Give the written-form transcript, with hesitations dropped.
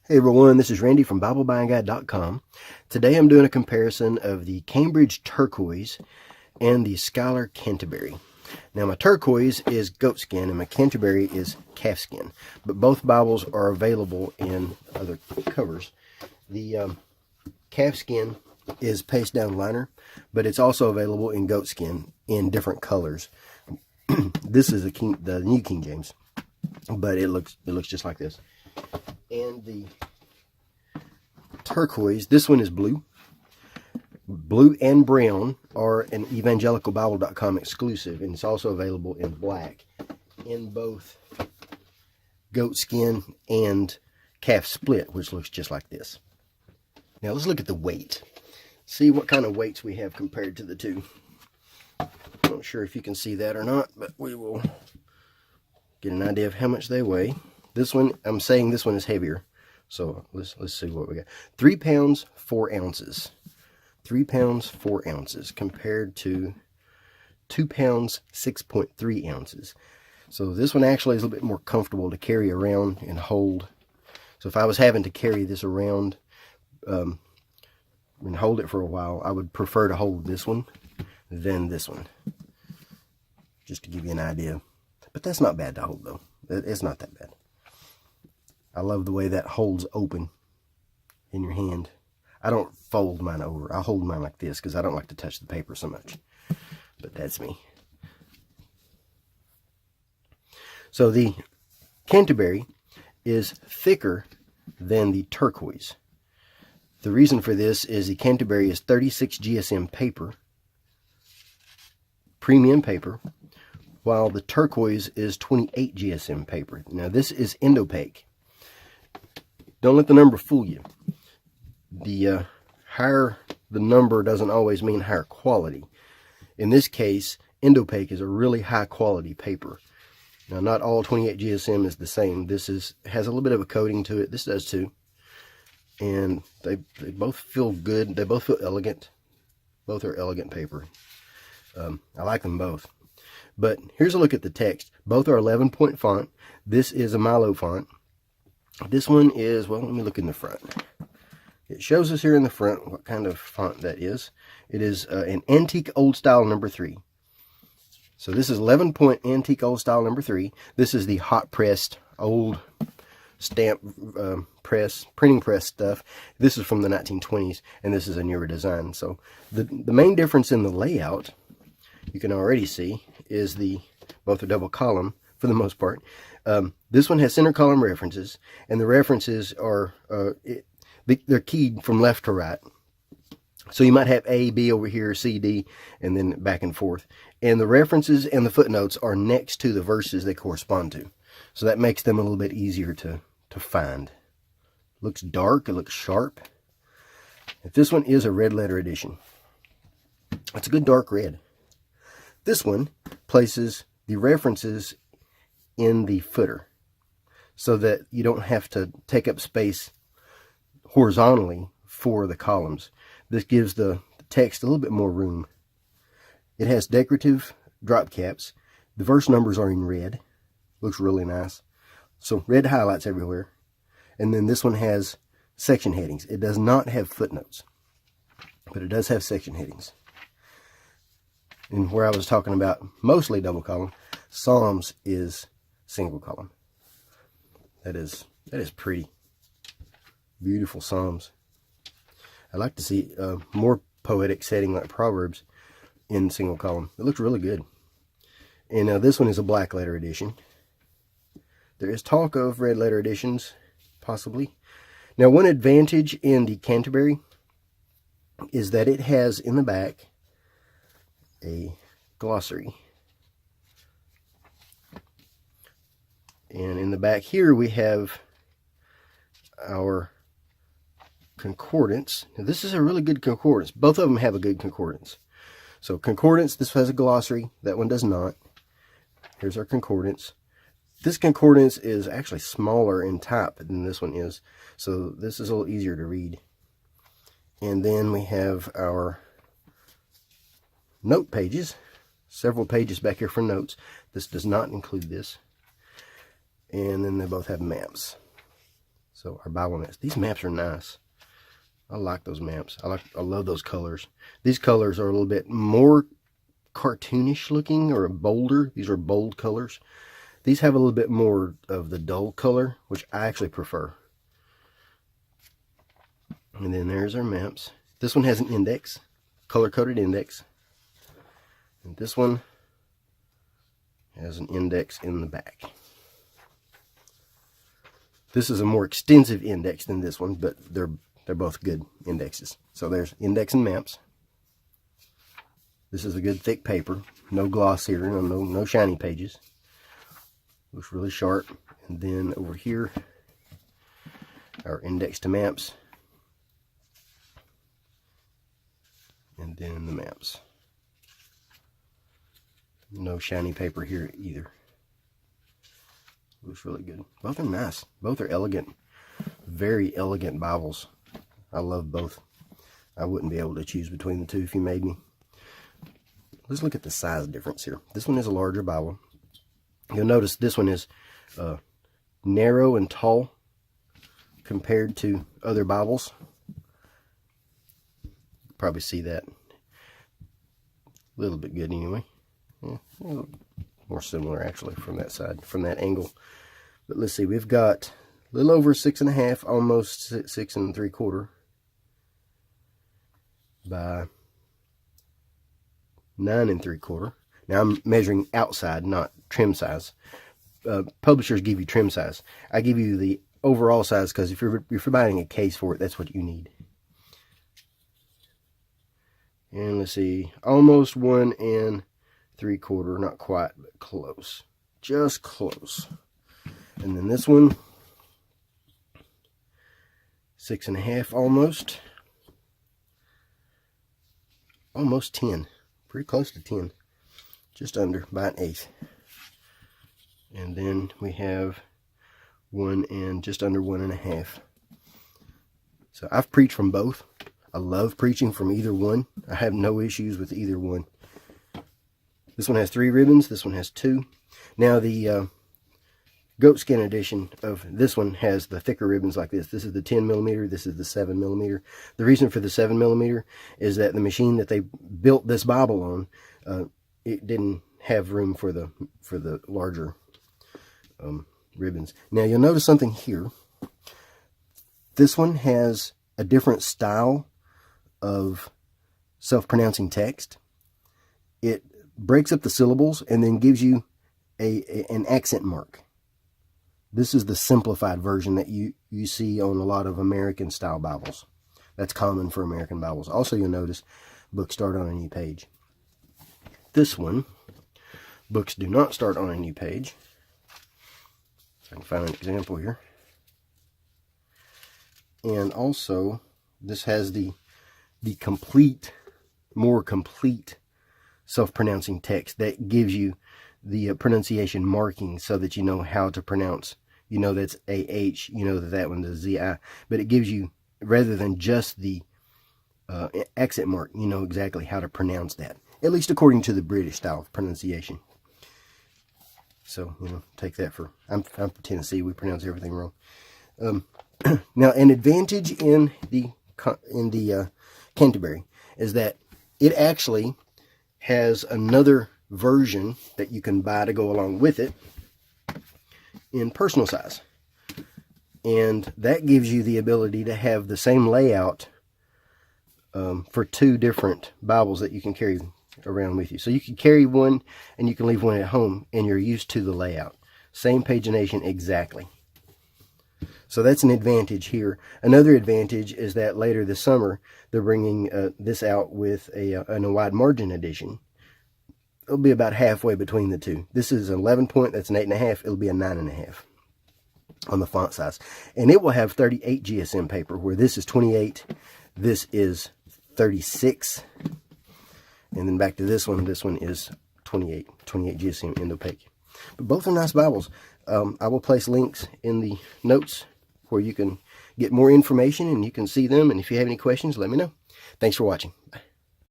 Hey everyone, this is Randy from BibleBuyingGuide.com. Today I'm doing a comparison of the Cambridge Turquoise and the Schuyler Canterbury. Now my Turquoise is goatskin and my Canterbury is calfskin, but both Bibles are available in other covers. The calfskin is paste down liner, but it's also available in goatskin in different colors. This is the New King James, but it looks just like this. And the Turquoise, this one is blue. Blue and brown are an evangelicalbible.com exclusive, and it's also available in black in both goatskin and calf split, which looks just like this. Now let's look at the weight. See what kind of weights we have compared to the two. Not sure if you can see that or not, but we will get an idea of how much they weigh. This one, I'm saying this one is heavier. So let's see what we got. 3 pounds, 4 ounces. 3 pounds, 4 ounces compared to 2 pounds, 6.3 ounces. So this one actually is a little bit more comfortable to carry around and hold. So if I was having to carry this around and hold it for a while, I would prefer to hold this one than this one. Just to give you an idea. But that's not bad to hold though. It's not that bad. I love the way that holds open in your hand. I don't fold mine over. I hold mine like this because I don't like to touch the paper so much. But that's me. So the Canterbury is thicker than the Turquoise. The reason for this is the Canterbury is 36 GSM paper, premium paper, while the Turquoise is 28 GSM paper. Now this is endopaque. Don't let the number fool you. The higher the number doesn't always mean higher quality. In this case, endopaque is a really high quality paper. Now, not all 28 GSM is the same. This has a little bit of a coating to it. This does too. And they both feel good. They both feel elegant. Both are elegant paper. I like them both. But here's a look at the text. Both are 11-point font. This is a Milo font. This one is, well, let me look in the front. It shows us here in the front what kind of font that is. It is an Antique Old Style number 3. So this is 11-point Antique Old Style number 3. This is the hot pressed old stamp press, printing press stuff. This is from the 1920s, and this is a newer design. So the main difference in the layout, you can already see, is both are double column for the most part. This one has center column references, and the references are they're keyed from left to right. So you might have A, B over here, C, D, and then back and forth. And the references and the footnotes are next to the verses they correspond to. So that makes them a little bit easier to find. Looks dark, it looks sharp. If this one is a red letter edition, it's a good dark red. This one places the references in the footer so that you don't have to take up space horizontally for the columns. This gives the text a little bit more room. It has decorative drop caps. The verse numbers are in red. Looks really nice. So red highlights everywhere. And then this one has section headings. It does not have footnotes, but it does have section headings. And where I was talking about mostly double column, Psalms is single column. That is pretty. Beautiful Psalms. I'd like to see more poetic setting like Proverbs in single column. It looks really good. And this one is a black letter edition. There is talk of red letter editions, possibly. Now, one advantage in the Canterbury is that it has in the back a glossary. And in the back here we have our concordance. Now, this is a really good concordance. Both of them have a good concordance. So concordance, this has a glossary. That one does not. Here's our concordance. This concordance is actually smaller in type than this one is. So this is a little easier to read. And then we have our note pages. Several pages back here for notes. This does not include this. And then they both have maps. So our Bible maps. These maps are nice. I like those maps. I love those colors. These colors are a little bit more cartoonish looking or bolder. These are bold colors. These have a little bit more of the dull color, which I actually prefer. And then there's our maps. This one has an index, color-coded index. And this one has an index in the back. This is a more extensive index than this one, but they're both good indexes. So there's index and maps. This is a good thick paper. No gloss here, no shiny pages. Looks really sharp. And then over here, our index to maps. And then the maps. No shiny paper here either. Looks really good. Both are nice. Both are elegant. Very elegant Bibles. I love both. I wouldn't be able to choose between the two if you made me. Let's look at the size difference here. This one is a larger Bible. You'll notice this one is narrow and tall compared to other Bibles. Probably see that a little bit good anyway. Yeah, a little more similar actually from that side, from that angle. But let's see, we've got a little over 6.5, almost 6 3/4 by 9 3/4. Now I'm measuring outside, not trim size. Publishers give you trim size. I give you the overall size because if you're buying a case for it, that's what you need. And let's see, almost 1 3/4, not quite, but close. Just close. And then this one, 6.5 almost. Almost 10. Pretty close to 10. Just under, by 1/8. And then we have 1 and just under 1.5. So I've preached from both. I love preaching from either one. I have no issues with either one. This one has 3 ribbons. This one has 2. Now the goatskin edition of this one has the thicker ribbons like this. This is the 10mm. This is the 7mm. The reason for the 7mm is that the machine that they built this Bible on, it didn't have room for the larger ribbons. Now you'll notice something here. This one has a different style of self-pronouncing text. It breaks up the syllables and then gives you an accent mark. This is the simplified version that you see on a lot of American style Bibles. That's common for American Bibles. Also, you'll notice books start on a new page. This one, books do not start on a new page. I can find an example here. And also, this has the complete, more complete self-pronouncing text that gives you the pronunciation marking so that you know how to pronounce. You know that's AH, you know that one's a ZI. But it gives you, rather than just the accent mark, you know exactly how to pronounce that. At least according to the British style of pronunciation. So, you know, take that for, I'm from Tennessee, we pronounce everything wrong. Now, an advantage in the Canterbury is that it actually has another version that you can buy to go along with it in personal size. And that gives you the ability to have the same layout for 2 different Bibles that you can carry around with you. So you can carry one and you can leave one at home and you're used to the layout. Same pagination exactly. So that's an advantage here. Another advantage is that later this summer, they're bringing this out with a wide margin edition. It'll be about halfway between the two. This is an 11 point, that's an 8.5. It'll be a 9.5 on the font size. And it will have 38 GSM paper, where this is 28. This is 36. And then back to this one is 28 GSM Indopaque. But both are nice Bibles. I will place links in the notes where you can get more information and you can see them. And if you have any questions, let me know. Thanks for watching. Bye.